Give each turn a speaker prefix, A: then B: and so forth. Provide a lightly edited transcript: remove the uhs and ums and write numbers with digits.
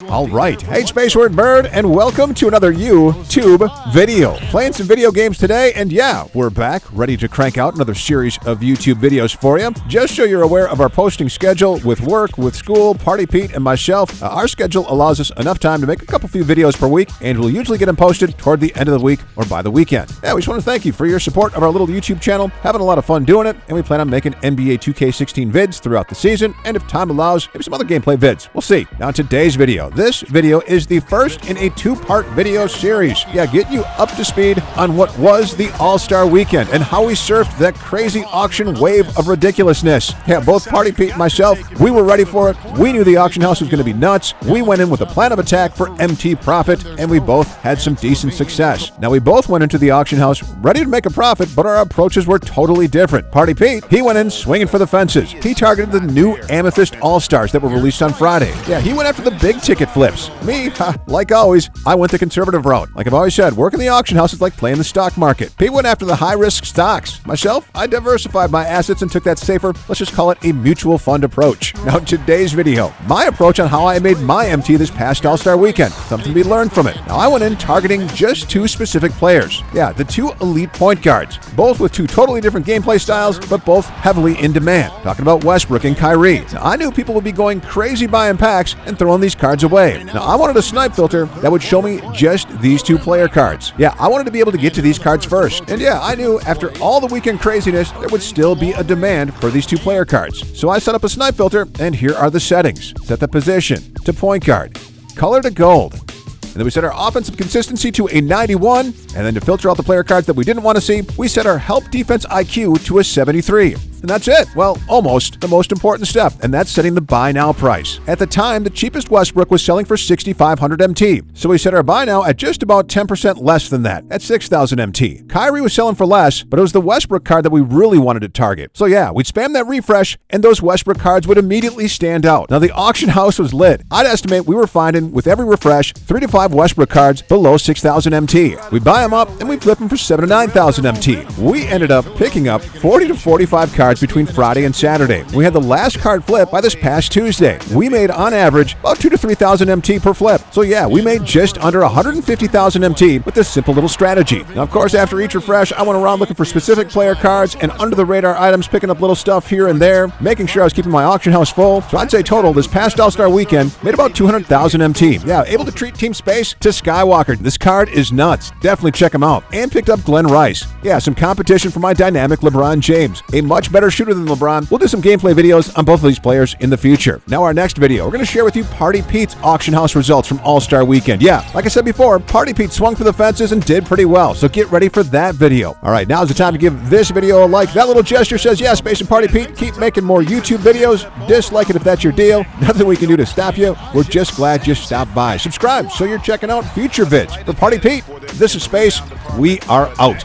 A: Alright, hey Space Word Bird, and welcome to another YouTube video. Playing some video games today, and yeah, we're back, ready to crank out another series of YouTube videos for you. Just so you're aware of our posting schedule with work, with school, Party Pete, and myself, our schedule allows us enough time to make a few videos per week, and we'll usually get them posted toward the end of the week or by the weekend. Yeah, we just want to thank you for your support of our little YouTube channel, having a lot of fun doing it, and we plan on making NBA 2K16 vids throughout the season, and if time allows, maybe some other gameplay vids. We'll see. Now, today's video. This video is the first in a two-part video series. Yeah, getting you up to speed on what was the All-Star Weekend and how we surfed that crazy auction wave of ridiculousness. Yeah, both Party Pete and myself, we were ready for it. We knew the auction house was going to be nuts. We went in with a plan of attack for MT profit, and we both had some decent success. Now, we both went into the auction house ready to make a profit, but our approaches were totally different. Party Pete, he went in swinging for the fences. He targeted the new Amethyst All-Stars that were released on Friday. Yeah, he went after the big ticket flips. Me, like always, I went the conservative route. Like I've always said, working the auction house is like playing the stock market. Pete went after the high-risk stocks. Myself, I diversified my assets and took that safer, let's just call it a mutual fund approach. Now, today's video, my approach on how I made my MT this past All-Star Weekend. Something to be learned from it. Now, I went in targeting just two specific players. Yeah, the two elite point guards, both with two totally different gameplay styles, but both heavily in demand. Talking about Westbrook and Kyrie. Now, I knew people would be going crazy buying packs and throwing these cards away. Now, I wanted a snipe filter that would show me just these two player cards. Yeah, I wanted to be able to get to these cards first. And yeah, I knew after all the weekend craziness, there would still be a demand for these two player cards. So I set up a snipe filter, and here are the settings. Set the position to point guard, color to gold. And then we set our offensive consistency to a 91. And then to filter out the player cards that we didn't want to see, we set our help defense IQ to a 73. And that's it. Well, almost the most important step, and that's setting the buy now price. At the time, the cheapest Westbrook was selling for 6,500 MT. So we set our buy now at just about 10% less than that, at 6,000 MT. Kyrie was selling for less, but it was the Westbrook card that we really wanted to target. So yeah, we'd spam that refresh, and those Westbrook cards would immediately stand out. Now, the auction house was lit. I'd estimate we were finding, with every refresh, 3 to 5 Westbrook cards below 6,000 MT. We buy them up, and we flip them for 7,000 to 9,000 MT. We ended up picking up 40 to 45 cards between Friday and Saturday. We had the last card flip by this past Tuesday. We made, on average, about 2,000 to 3,000 MT per flip. So yeah, we made just under 150,000 MT with this simple little strategy. Now, of course, after each refresh, I went around looking for specific player cards and under-the-radar items, picking up little stuff here and there, making sure I was keeping my auction house full. So I'd say total, this past All-Star Weekend, made about 200,000 MT. Yeah, able to treat Team Space to Skywalker. This card is nuts. Definitely check him out. And picked up Glenn Rice. Yeah, some competition for my dynamic LeBron James. A much better shooter than LeBron. We'll do some gameplay videos on both of these players in the future. Now, our next video, we're going to share with you Party Pete's auction house results from All-Star Weekend. Yeah, like I said before, Party Pete swung for the fences and did pretty well, so get ready for that video. All right, now's the time to give this video a like. That little gesture says, yeah, Space and Party Pete, keep making more YouTube videos. Dislike it if that's your deal. Nothing we can do to stop you. We're just glad you stopped by. Subscribe so you're checking out future vids. For Party Pete, this is Space. We are out.